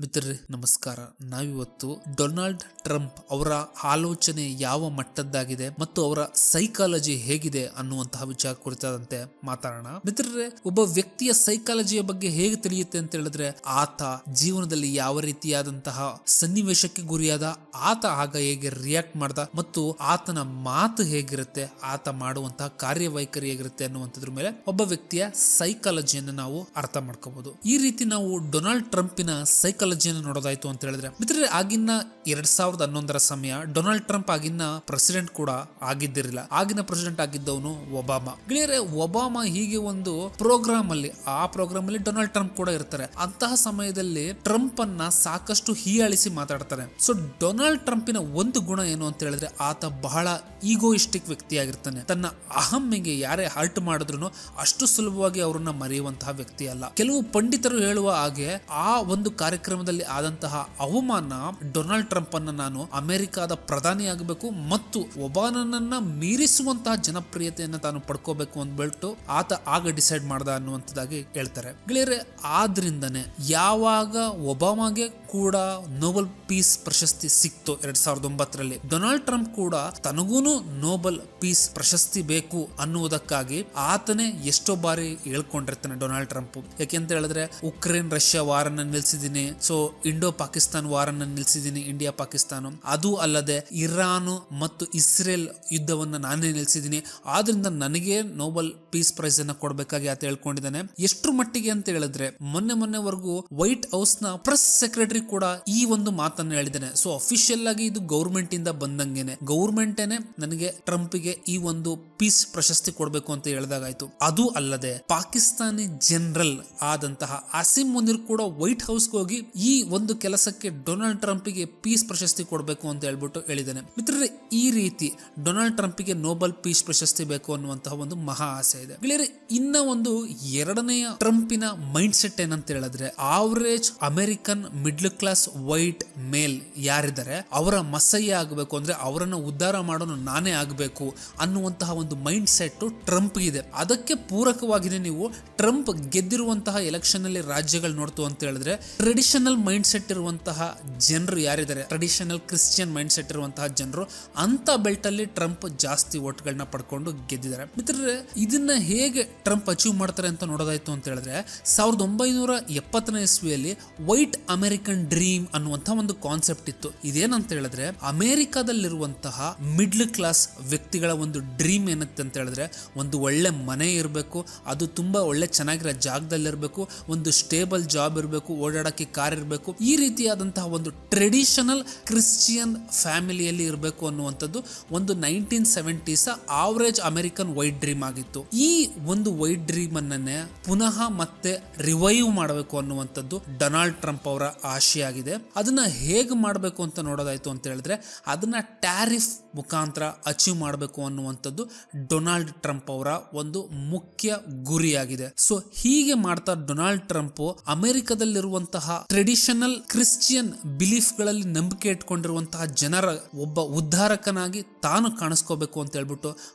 ಮಿತ್ರರೇ ನಮಸ್ಕಾರ. ನಾವಿವತ್ತು ಡೊನಾಲ್ಡ್ ಟ್ರಂಪ್ ಅವರ ಆಲೋಚನೆ ಯಾವ ಮಟ್ಟದ್ದಾಗಿದೆ ಮತ್ತು ಅವರ ಸೈಕಾಲಜಿ ಹೇಗಿದೆ ಅನ್ನುವಂತಹ ವಿಚಾರ ಕುರಿತಾದಂತೆ ಮಾತಾಡೋಣ. ಮಿತ್ರರೇ, ಒಬ್ಬ ವ್ಯಕ್ತಿಯ ಸೈಕಾಲಜಿಯ ಬಗ್ಗೆ ಹೇಗೆ ತಿಳಿಯುತ್ತೆ ಅಂತ ಹೇಳಿದ್ರೆ, ಆತ ಜೀವನದಲ್ಲಿ ಯಾವ ರೀತಿಯಾದಂತಹ ಸನ್ನಿವೇಶಕ್ಕೆ ಗುರಿಯಾದ, ಆತ ಆಗ ಹೇಗೆ ರಿಯಾಕ್ಟ್ ಮಾಡ್ದ ಮತ್ತು ಆತನ ಮಾತು ಹೇಗಿರುತ್ತೆ, ಆತ ಮಾಡುವಂತಹ ಕಾರ್ಯವೈಖರಿ ಹೇಗಿರುತ್ತೆ ಅನ್ನುವಂಥದ್ರ ಮೇಲೆ ಒಬ್ಬ ವ್ಯಕ್ತಿಯ ಸೈಕಾಲಜಿಯನ್ನು ನಾವು ಅರ್ಥ ಮಾಡ್ಕೋಬಹುದು. ಈ ರೀತಿ ನಾವು ಡೊನಾಲ್ಡ್ ಟ್ರಂಪಿನ ಸೈಕಾಲಜಿಯನ್ನು ನೋಡೋದಾಯ್ತು ಅಂತ ಹೇಳಿದ್ರೆ, ಮಿತ್ರರೇ, ಆಗಿನ 2011 ಸಮಯ ಡೊನಾಲ್ಡ್ ಟ್ರಂಪ್ ಆಗಿನ ಪ್ರೆಸಿಡೆಂಟ್ ಕೂಡ ಆಗಿದ್ದಿರಲಿಲ್ಲ. ಆಗಿನ ಪ್ರೆಸಿಡೆಂಟ್ ಆಗಿದ್ದವನು ಒಬಾಮಾ. ಗೆಳೆಯರೆ, ಒಬಾಮಾ ಹೀಗೆ ಒಂದು ಪ್ರೋಗ್ರಾಮ್ ಅಲ್ಲಿ ಡೊನಾಲ್ಡ್ ಟ್ರಂಪ್ ಕೂಡ ಇರ್ತಾರೆ. ಅಂತಹ ಸಮಯದಲ್ಲಿ ಟ್ರಂಪ್ ಅನ್ನ ಸಾಕಷ್ಟು ಹೀಯಾಳಿಸಿ ಮಾತಾಡ್ತಾರೆ. ಸೊ ಡೊನಾಲ್ಡ್ ಟ್ರಂಪಿನ ಒಂದು ಗುಣ ಏನು ಅಂತ ಹೇಳಿದ್ರೆ, ಆತ ಬಹಳ ಈಗೋಯಿಸ್ಟಿಕ್ ವ್ಯಕ್ತಿಯಾಗಿರ್ತಾನೆ. ತನ್ನ ಅಹಮ್ಮಿಗೆ ಯಾರೇ ಹರ್ಟ್ ಮಾಡಿದ್ರು ಅಷ್ಟು ಸುಲಭವಾಗಿ ಅವರನ್ನ ಮರೆಯುವಂತಹ ವ್ಯಕ್ತಿ ಅಲ್ಲ. ಕೆಲವು ಪಂಡಿತರು ಹೇಳುವ ಹಾಗೆ ಆ ಒಂದು ಕಾರ್ಯಕ್ರಮದಲ್ಲಿ ಆದಂತಹ ಅವಮಾನ ಡೊನಾಲ್ಡ್ ಟ್ರಂಪ್ ಅನ್ನ ನಾನು ಅಮೆರಿಕಾದ ಪ್ರಧಾನಿ ಆಗಬೇಕು ಮತ್ತು ಒಬಾಮನನ್ನ ಮೀರಿಸುವಂತಹ ಜನಪ್ರಿಯತೆಯನ್ನು ತಾನು ಪಡ್ಕೋಬೇಕು ಅಂದ್ಬಿಟ್ಟು ಆತ ಆಗ ಡಿಸೈಡ್ ಮಾಡ್ದ ಅನ್ನುವಂಥದ್ದಾಗಿ ಹೇಳ್ತಾರೆ. ಗೆಳೆಯರೆ, ಆದ್ರಿಂದನೇ ಯಾವಾಗ ಒಬಾಮಾಗೆ ಕೂಡ ನೋಬೆಲ್ ಪೀಸ್ ಪ್ರಶಸ್ತಿ ಸಿಕ್ತು 2009ರಲ್ಲಿ, ಡೊನಾಲ್ಡ್ ಟ್ರಂಪ್ ಕೂಡ ತನಗೂನು ನೋಬೆಲ್ ಪೀಸ್ ಪ್ರಶಸ್ತಿ ಬೇಕು ಅನ್ನುವುದಕ್ಕಾಗಿ ಆತನೇ ಎಷ್ಟೋ ಬಾರಿ ಹೇಳ್ಕೊಂಡಿರ್ತಾನೆ ಡೊನಾಲ್ಡ್ ಟ್ರಂಪ್. ಯಾಕೆಂತ ಹೇಳಿದ್ರೆ, ಉಕ್ರೇನ್ ರಷ್ಯಾ ವಾರನ್ನ ನಿಲ್ಸಿದೀನಿ, ಸೊ ಇಂಡೋ ಪಾಕಿಸ್ತಾನ್ ವಾರನ್ನ ನಿಲ್ಸಿದೀನಿ, ಇಂಡಿಯಾ ಪಾಕಿಸ್ತಾನ, ಅದು ಅಲ್ಲದೆ ಇರಾನ್ ಮತ್ತು ಇಸ್ರೇಲ್ ಯುದ್ಧವನ್ನ ನಾನೇ ನಿಲ್ಸಿದೀನಿ, ಆದ್ರಿಂದ ನನಗೆ ನೋಬೆಲ್ ಪೀಸ್ ಪ್ರೈಸ್ ಅನ್ನ ಕೊಡಬೇಕಾಗಿ ಆತ ಹೇಳ್ಕೊಂಡಿದ್ದಾನೆ. ಎಷ್ಟರ ಮಟ್ಟಿಗೆ ಅಂತ ಹೇಳಿದ್ರೆ, ಮೊನ್ನೆವರೆಗೂ ವೈಟ್ ಹೌಸ್ ನ ಪ್ರೆಸ್ ಸೆಕ್ರೆಟರಿ ಕೂಡ ಈ ಒಂದು ಮಾತನ್ನು ಹೇಳಿದ್ದಾನೆ. ಸೊ ಅಫಿಷಿಯಲ್ ಆಗಿ ಇದು ಗೌರ್ಮೆಂಟ್ ಇಂದ ಬಂದಂಗೆನೆ, ಗೌರ್ಮೆಂಟೇನೆ ನನಗೆ ಟ್ರಂಪ್ಗೆ ಈ ಒಂದು ಪೀಸ್ ಪ್ರಶಸ್ತಿ ಕೊಡಬೇಕು ಅಂತ ಹೇಳಿದಾಗಾಯ್ತು. ಅದು ಅಲ್ಲದೆ ಪಾಕಿಸ್ತಾನಿ ಜನರಲ್ ಆದಂತಹ ಆಸಿಮ್ ಮುನೀರ್ ಕೂಡ ವೈಟ್ ಹೌಸ್ ಹೋಗಿ ಈ ಒಂದು ಕೆಲಸಕ್ಕೆ ಡೊನಾಲ್ಡ್ ಟ್ರಂಪ್ಗೆ ಪೀಸ್ ಪ್ರಶಸ್ತಿ ಕೊಡಬೇಕು ಅಂತ ಹೇಳ್ಬಿಟ್ಟು ಹೇಳಿದ್ದಾನೆ. ಮಿತ್ರರೇ, ಈ ರೀತಿ ಡೊನಾಲ್ಡ್ ಟ್ರಂಪ್ಗೆ ನೋಬೆಲ್ ಪೀಸ್ ಪ್ರಶಸ್ತಿ ಬೇಕು ಅನ್ನುವಂತಹ ಒಂದು ಮಹಾ ಆಸೆ ಇದೆ. ಗೆಳೆಯರೆ, ಇನ್ನ ಒಂದು ಎರಡನೆಯ ಟ್ರಂಪಿನ ಮೈಂಡ್ ಸೆಟ್ ಏನಂತ ಹೇಳಿದ್ರೆ, average American middle class white male ಯಾರಿದ್ದಾರೆ ಅವರ ಮಸಯ್ಯ ಆಗಬೇಕು, ಅಂದ್ರೆ ಅವರನ್ನ ಉದ್ಧಾರ ಮಾಡೋನು ನಾನೇ ಆಗಬೇಕು ಅನ್ನುವಂತಹ ಒಂದು ಮೈಂಡ್ ಸೆಟ್ ಟ್ರಂಪ್ ಇದೆ. ಅದಕ್ಕೆ ಪೂರಕವಾಗಿದೆ ನೀವು ಟ್ರಂಪ್ ಗೆದ್ದಿರುವಂತಹ ಎಲೆಕ್ಷನ್ ಅಲ್ಲಿ ರಾಜ್ಯಗಳು ನೋಡ್ತು ಅಂತ ಹೇಳಿದ್ರೆ, ಟ್ರೆಡಿಷನಲ್ ಮೈಂಡ್ ಸೆಟ್ ಇರುವಂತಹ ಜನರು ಯಾರಿದ್ದಾರೆ, ಟ್ರೆಡಿಷನಲ್ ಕ್ರಿಶ್ಚಿಯನ್ ಮೈಂಡ್ ಸೆಟ್ ಇರುವಂತಹ ಜನರು, ಅಂತ ಬೆಲ್ಟ್ ಅಲ್ಲಿ ಟ್ರಂಪ್ ಜಾಸ್ತಿ ಓಟ್ಗಳನ್ನ ಪಡ್ಕೊಂಡು ಗೆದ್ದಿದ್ದಾರೆ. ಮಿತ್ರರೇ, ಇದನ್ನ ಹೇಗೆ ಟ್ರಂಪ್ ಅಚೀವ್ ಮಾಡ್ತಾರೆ ಅಂತ ನೋಡೋದಾಯ್ತು ಅಂತ ಹೇಳಿದ್ರೆ, 1970ನೇ ಇಸ್ವಿಯಲ್ಲಿ ವೈಟ್ ಅಮೆರಿಕನ್ ಡ್ರೀಮ್ ಅನ್ನುವಂತಹ ಒಂದು ಕಾನ್ಸೆಪ್ಟ್ ಇತ್ತು. ಇದೇನಂತ ಹೇಳಿದ್ರೆ, ಅಮೆರಿಕಾದಲ್ಲಿರುವಂತಹ ಮಿಡ್ಲ್ ಕ್ಲಾಸ್ ವ್ಯಕ್ತಿಗಳ ಒಂದು ಡ್ರೀಮ್ ಏನಂತ ಹೇಳಿದ್ರೆ, ಒಂದು ಒಳ್ಳೆ ಮನೆ ಇರಬೇಕು, ಅದು ತುಂಬಾ ಒಳ್ಳೆ ಚೆನ್ನಾಗಿರೋ ಜಾಗದಲ್ಲಿರಬೇಕು, ಒಂದು ಸ್ಟೇಬಲ್ ಜಾಬ್ ಇರಬೇಕು, ಓಡಾಡಕ್ಕೆ ಕಾರ್ ಇರಬೇಕು, ಈ ರೀತಿಯಾದಂತಹ ಒಂದು ಟ್ರೆಡಿಷನಲ್ ಕ್ರಿಶ್ಚಿಯನ್ ಫ್ಯಾಮಿಲಿಯಲ್ಲಿ ಇರಬೇಕು ಅನ್ನುವಂಥದ್ದು ಒಂದು 1970s average American white dream ಆಗಿತ್ತು. ಈ ಒಂದು ವೈಟ್ ಡ್ರೀಮ್ ಅನ್ನನ್ನೇ ಪುನಃ ಮತ್ತೆ ರಿವೈವ್ ಮಾಡಬೇಕು ಅನ್ನುವಂಥದ್ದು ಡೊನಾಲ್ಡ್ ಟ್ರಂಪ್ ಅವರ ಆಶೆ ಆಗಿದೆ. ಅದನ್ನ ಹೇಗೆ ಮಾಡಬೇಕು ಅಂತ ನೋಡೋದಾಯ್ತು ಅಂತ ಹೇಳಿದ್ರೆ, ಅದನ್ನ ಟ್ಯಾರಿಫ್ ಮುಖಾಂತರ ಅಚೀವ್ ಮಾಡಬೇಕು ಅನ್ನುವಂಥದ್ದು ಡೊನಾಲ್ಡ್ ಟ್ರಂಪ್ ಅವರ ಒಂದು ಮುಖ್ಯ ಗುರಿಯಾಗಿದೆ. ಸೊ ಹೀಗೆ ಮಾಡ್ತಾ ಡೊನಾಲ್ಡ್ ಟ್ರಂಪ್ ಅಮೆರಿಕದಲ್ಲಿರುವಂತಹ ಟ್ರೆಡಿಷನಲ್ ಕ್ರಿಶ್ಚಿಯನ್ ಬಿಲೀಫ್ ಗಳಲ್ಲಿ ನಂಬಿಕೆ ಇಟ್ಕೊಂಡಿರುವಂತಹ ಜನರ ಒಬ್ಬ ಉದ್ಧಾರಕನಾಗಿ ತಾನು ಕಾಣಿಸ್ಕೋಬೇಕು ಅಂತ ಹೇಳ್ಬಿಟ್ಟು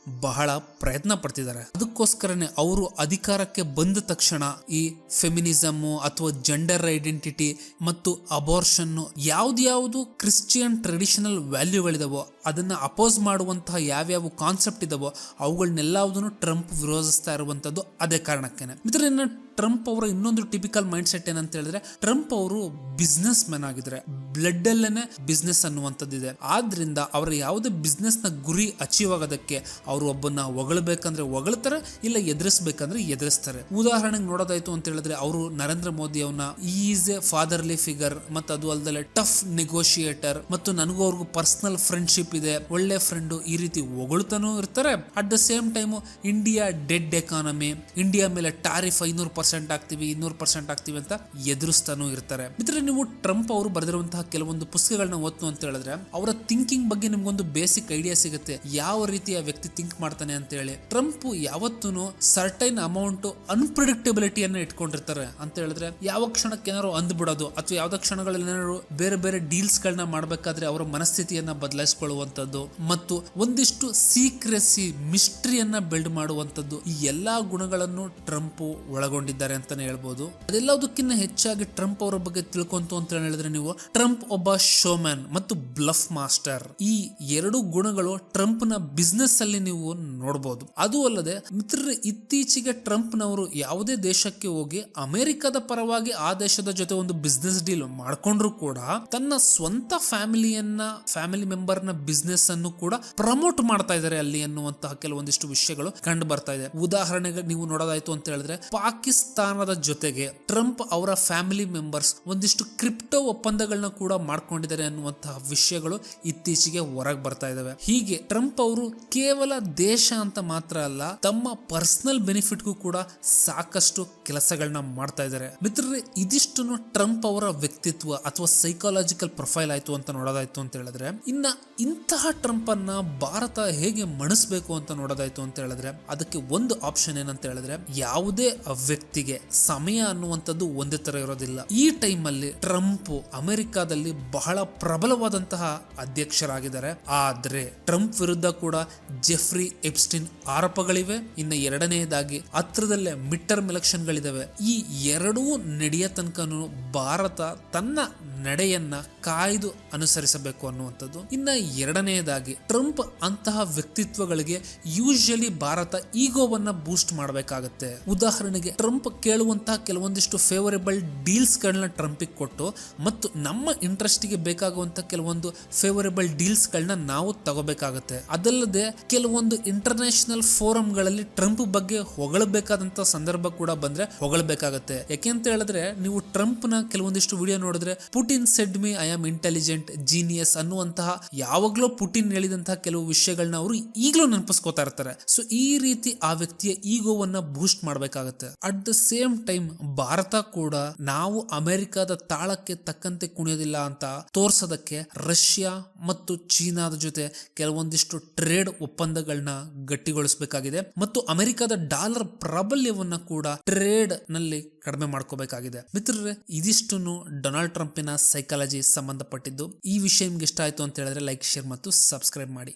ಬಹಳ ಪ್ರಯತ್ನ ಪಡ್ತಿದ್ದಾರೆ. ಅದಕ್ಕೋಸ್ಕರನೇ ಅವರು ಅಧಿಕಾರಕ್ಕೆ ಬಂದ ತಕ್ಷಣ ಈ ಫೆಮಿನಿಸಮ್ ಅಥವಾ ಜೆಂಡರ್ ಐಡೆಂಟಿಟಿ ಮತ್ತು ಅಬೋರ್ಷನ್ ಯಾವ್ದು ಕ್ರಿಶ್ಚಿಯನ್ ಟ್ರೆಡಿಷನಲ್ ವ್ಯಾಲ್ಯೂಗಳಿದಾವೋ ಅದನ್ನ ಅಪೋಸ್ ಮಾಡುವಂತಹ ಯಾವ್ಯಾವ ಕಾನ್ಸೆಪ್ಟ್ ಇದಾವೋ ಅವುಗಳನ್ನೆಲ್ಲದನ್ನು ಟ್ರಂಪ್ ವಿರೋಧಿಸ್ತಾ ಇರುವಂತದ್ದು ಅದೇ ಕಾರಣಕ್ಕೇನೆ. ಮಿತ್ರರೇ, ಟ್ರಂಪ್ ಅವರ ಇನ್ನೊಂದು ಟಿಪಿಕಲ್ ಮೈಂಡ್ ಸೆಟ್ ಏನಂತ ಹೇಳಿದ್ರೆ, ಟ್ರಂಪ್ ಅವರು ಬಿಸ್ನೆಸ್ ಮ್ಯಾನ್ ಆಗಿದ್ರೆ, ಬ್ಲಡ್ ಅಲ್ಲೇನೆ ಬಿಸ್ನೆಸ್ ಅನ್ನುವಂಥದ್ದಿದೆ. ಆದ್ರಿಂದ ಅವರ ಯಾವುದೇ ಬಿಸ್ನೆಸ್ ನ ಗುರಿ ಅಚೀವ್ ಆಗೋದಕ್ಕೆ ಅವರು ಒಬ್ಬನ ಹೊಗಳಬೇಕಂದ್ರೆ ಹೊಗಳ್ತಾರೆ, ಇಲ್ಲ ಎದುರಿಸಬೇಕಂದ್ರೆ ಎದುರಿಸ್ತಾರೆ. ಉದಾಹರಣೆಗೆ ನೋಡೋದಾಯ್ತು ಅಂತ ಹೇಳಿದ್ರೆ, ಅವರು ನರೇಂದ್ರ ಮೋದಿ ಅವನ್ನ ಈಸ್ ಎ ಫಾದರ್ಲಿ ಫಿಗರ್, ಮತ್ತು ಅದು ಅಲ್ಲದೆ ಟಫ್ ನೆಗೋಷಿಯೇಟರ್, ಮತ್ತು ನನಗೂ ಅವ್ರಿಗೂ ಪರ್ಸನಲ್ ಫ್ರೆಂಡ್ಶಿಪ್ ಇದೆ, ಒಳ್ಳೆ ಫ್ರೆಂಡ್, ಈ ರೀತಿ ಹೊಗಳ್ತಾನೂ ಇರ್ತಾರೆ. At the same time India dead economy, India ಮೇಲೆ ಟ್ಯಾರಿಫ್ 500% ಆಗ್ತೀವಿ 200% ಆಗ್ತೀವಿ ಅಂತ ಎದುರಿಸ್ತಾನೂ ಇರ್ತಾರೆ. ಮಿತ್ರ, ನೀವು ಟ್ರಂಪ್ ಅವರು ಬರೆದಿರುವಂತಹ ಕೆಲವೊಂದು ಪುಸ್ತಕಗಳನ್ನ ಓದ್ತು ಅಂತ ಹೇಳಿದ್ರೆ ಅವರ ಥಿಂಕಿಂಗ್ ಬಗ್ಗೆ ನಿಮ್ಗೊಂದು ಬೇಸಿಕ್ ಐಡಿಯಾ ಸಿಗುತ್ತೆ, ಯಾವ ರೀತಿಯ ವ್ಯಕ್ತಿ ಥಿಂಕ್ ಮಾಡ್ತಾನೆ ಅಂತ ಹೇಳಿ. ಟ್ರಂಪ್ ಯಾವತ್ತೂ ಸರ್ಟೈನ್ ಅಮೌಂಟ್ ಅನ್ಪ್ರಿಡಿಕ್ಟಬಿಲಿಟಿಯನ್ನ ಇಟ್ಕೊಂಡಿರ್ತಾರೆ ಅಂತ ಹೇಳಿದ್ರೆ ಯಾವ ಕ್ಷಣಕ್ಕೆ ಏನಾದ್ರು ಅಂದ್ಬಿಡೋದು ಅಥವಾ ಯಾವ್ದೋ ಕ್ಷಣಗಳಲ್ಲಿ ಏನಾದ್ರು ಬೇರೆ ಬೇರೆ ಡೀಲ್ಸ್ ಗಳನ್ನ ಮಾಡ್ಬೇಕಾದ್ರೆ ಅವರ ಮನಸ್ಥಿತಿಯನ್ನ ಬದಲಾಯಿಸಿಕೊಳ್ಳುವಂತದ್ದು ಮತ್ತು ಒಂದಿಷ್ಟು ಸೀಕ್ರೆಸಿ ಮಿಸ್ಟ್ರಿಯನ್ನ ಬಿಲ್ಡ್ ಮಾಡುವಂತದ್ದು, ಈ ಎಲ್ಲಾ ಗುಣಗಳನ್ನು ಟ್ರಂಪ್ ಒಳಗೊಂಡಿದ್ದಾರೆ ಅಂತಾನೆ ಹೇಳ್ಬೋದು. ಅದೆಲ್ಲದಕ್ಕಿಂತ ಹೆಚ್ಚಾಗಿ ಟ್ರಂಪ್ ಅವರ ಬಗ್ಗೆ ತಿಳ್ಕೊಂತು ಅಂತ ಹೇಳಿದ್ರೆ ನೀವು ಟ್ರಂಪ್ ಒಬ್ಬ ಶೋಮ್ಯಾನ್ ಮತ್ತು ಬ್ಲಫ್ ಮಾಸ್ಟರ್. ಈ ಎರಡು ಗುಣಗಳು ಟ್ರಂಪ್ ನ ಬಿಸ್ನೆಸ್ ಅಲ್ಲಿ ನೀವು ನೋಡಬಹುದು. ಅದು ಅಲ್ಲದೆ ಮಿತ್ರರೇ, ಇತ್ತೀಚೆಗೆ ಟ್ರಂಪ್ ನವರು ಯಾವುದೇ ದೇಶಕ್ಕೆ ಹೋಗಿ ಅಮೆರಿಕದ ಪರವಾಗಿ ಆ ದೇಶದ ಜೊತೆ ಒಂದು ಬಿಸ್ನೆಸ್ ಡೀಲ್ ಮಾಡ್ಕೊಂಡ್ರು ಕೂಡ ತನ್ನ ಸ್ವಂತ ಫ್ಯಾಮಿಲಿ ಮೆಂಬರ್ ನ ಬಿಸ್ನೆಸ್ ಅನ್ನು ಕೂಡ ಪ್ರಮೋಟ್ ಮಾಡ್ತಾ ಇದ್ದಾರೆ ಅಲ್ಲಿ ಎನ್ನುವಂತಹ ಕೆಲವೊಂದಿಷ್ಟು ವಿಷಯಗಳು ಕಂಡು ಬರ್ತಾ ಇದೆ. ಉದಾಹರಣೆಗೆ ನೀವು ನೋಡೋದಾಯ್ತು ಅಂತ ಹೇಳಿದ್ರೆ ಪಾಕಿಸ್ತಾನದ ಜೊತೆಗೆ ಟ್ರಂಪ್ ಅವರ ಫ್ಯಾಮಿಲಿ ಮೆಂಬರ್ಸ್ ಒಂದಿಷ್ಟು ಕ್ರಿಪ್ಟೋ ಒಪ್ಪಂದಗಳನ್ನ ಕೂಡ ಮಾಡ್ಕೊಂಡಿದ್ದಾರೆ ಅನ್ನುವಂತಹ ವಿಷಯಗಳು ಇತ್ತೀಚೆಗೆ ಹೊರಗೆ ಬರ್ತಾ ಇದಾವೆ. ಹೀಗೆ ಟ್ರಂಪ್ ಅವರು ಕೇವಲ ದೇಶ ಅಂತ ಮಾತ್ರ ಅಲ್ಲ, ತಮ್ಮ ಪರ್ಸನಲ್ ಬೆನಿಫಿಟ್ಗೂ ಕೂಡ ಸಾಕಷ್ಟು ಕೆಲಸಗಳನ್ನ ಮಾಡ್ತಾ ಇದ್ದಾರೆ. ಮಿತ್ರರೇ, ಇದಿಷ್ಟು ಟ್ರಂಪ್ ಅವರ ವ್ಯಕ್ತಿತ್ವ ಅಥವಾ ಸೈಕಾಲಜಿಕಲ್ ಪ್ರೊಫೈಲ್ ಆಯ್ತು ಅಂತ ನೋಡೋದಾಯ್ತು ಅಂತ ಹೇಳಿದ್ರೆ, ಇನ್ನ ಇಂತಹ ಟ್ರಂಪ್ ಅನ್ನ ಭಾರತ ಹೇಗೆ ಮಣಿಸಬೇಕು ಅಂತ ನೋಡೋದಾಯ್ತು ಅಂತ ಹೇಳಿದ್ರೆ ಅದಕ್ಕೆ ಒಂದು ಆಪ್ಷನ್ ಏನಂತ ಹೇಳಿದ್ರೆ, ಯಾವುದೇ ವ್ಯಕ್ತಿಗೆ ಸಮಯ ಅನ್ನುವಂಥದ್ದು ಒಂದೇ ತರ ಇರೋದಿಲ್ಲ. ಈ ಟೈಮ್ ಅಲ್ಲಿ ಟ್ರಂಪ್ ಅಮೆರಿಕಾದಲ್ಲಿ ಬಹಳ ಪ್ರಬಲವಾದಂತಹ ಅಧ್ಯಕ್ಷರಾಗಿದ್ದಾರೆ. ಆದ್ರೆ ಟ್ರಂಪ್ ವಿರುದ್ಧ ಕೂಡ ಜೆಫ್ರಿ ಎಪ್ಸ್ಟೀನ್ ಆರೋಪಗಳಿವೆ. ಇನ್ನು ಎರಡನೆಯದಾಗಿ ಹತ್ರದಲ್ಲೇ ಮಿಡ್ ಟರ್ಮ್ ಎಲೆಕ್ಷನ್ ಗಳಿದಾವೆ. ಈ ಎರಡೂ ನಡೆಯ ತನಕನೂ ಭಾರತ ತನ್ನ ನಡೆಯನ್ನ ಕಾಯ್ದು ಅನುಸರಿಸಬೇಕು ಅನ್ನುವಂಥದ್ದು. ಇನ್ನ ಎರಡನೆಯದಾಗಿ ಟ್ರಂಪ್ ಅಂತಹ ವ್ಯಕ್ತಿತ್ವಗಳಿಗೆ ಯೂಶಲಿ ಭಾರತ ಈಗೋವನ್ನ ಬೂಸ್ಟ್ ಮಾಡಬೇಕಾಗುತ್ತೆ. ಉದಾಹರಣೆಗೆ ಟ್ರಂಪ್ ಕೇಳುವಂತಹ ಕೆಲವೊಂದಿಷ್ಟು ಫೇವರೇಬಲ್ ಡೀಲ್ಸ್ ಗಳನ್ನ ಟ್ರಂಪಿಗೆ ಕೊಟ್ಟು ಮತ್ತು ನಮ್ಮ ಇಂಟ್ರೆಸ್ಟ್ ಗೆ ಬೇಕಾಗುವಂತಹ ಕೆಲವೊಂದು ಫೇವರೇಬಲ್ ಡೀಲ್ಸ್ ಗಳನ್ನ ನಾವು ತಗೋಬೇಕಾಗುತ್ತೆ. ಅದಲ್ಲದೆ ಕೆಲವೊಂದು ಇಂಟರ್ನ್ಯಾಷನಲ್ ಫೋರಂ ಗಳಲ್ಲಿ ಟ್ರಂಪ್ ಬಗ್ಗೆ ಹೊಗಳಬೇಕಾದಂತ ಸಂದರ್ಭ ಕೂಡ ಬಂದ್ರೆ ಹೊಗಳಬೇಕಾಗುತ್ತೆ. ಯಾಕೆಂತ ಹೇಳಿದ್ರೆ ನೀವು ಟ್ರಂಪ್ ನ ಕೆಲವೊಂದಿಷ್ಟು ವಿಡಿಯೋ ನೋಡಿದ್ರೆ Putin shed me I am intelligent genius ಅನ್ನುವಂತಹ ಯಾವಾಗ್ಲೂ ಪುಟಿನ್ ಹೇಳಿದಂತಹ ಕೆಲವು ವಿಷಯಗಳನ್ನ ಅವರು ಈಗಲೂ ನೆನಪಿಸ್ಕೋತಾ ಇರ್ತಾರೆ. ಸೊ ಈ ರೀತಿ ಆ ವ್ಯಕ್ತಿಯ ಈಗೋವನ್ನ ಬೂಸ್ಟ್ ಮಾಡಬೇಕಾಗುತ್ತೆ. At the same time Bharat ಕೂಡ ನಾವು ಅಮೆರಿಕದ ತಾಳಕ್ಕೆ ತಕ್ಕಂತೆ ಕುಣಿಯೋದಿಲ್ಲ ಅಂತ ತೋರ್ಸೋದಕ್ಕೆ ರಷ್ಯಾ ಮತ್ತು ಚೀನಾದ ಜೊತೆ ಕೆಲವೊಂದಿಷ್ಟು ಟ್ರೇಡ್ ಒಪ್ಪಂದಗಳನ್ನ ಗಟ್ಟಿಗೊಳಿಸಬೇಕಾಗಿದೆ ಮತ್ತು ಅಮೆರಿಕದ ಡಾಲರ್ ಪ್ರಾಬಲ್ಯವನ್ನ ಕೂಡ ಟ್ರೇಡ್ ನಲ್ಲಿ ಕಡಿಮೆ ಮಾಡ್ಕೋಬೇಕಾಗಿದೆ. ಮಿತ್ರರೇ, ಇದಿಷ್ಟು ಡೊನಾಲ್ಡ್ ಟ್ರಂಪಿನ ಸೈಕಾಲಜಿ ಸಂಬಂಧಪಟ್ಟಿದ್ದು. ಈ ವಿಷಯ ನಿಮ್ಗೆ ಇಷ್ಟ ಆಯ್ತು ಅಂತ ಹೇಳಿದ್ರೆ ಲೈಕ್, ಶೇರ್ ಮತ್ತು ಸಬ್ಸ್ಕ್ರೈಬ್ ಮಾಡಿ.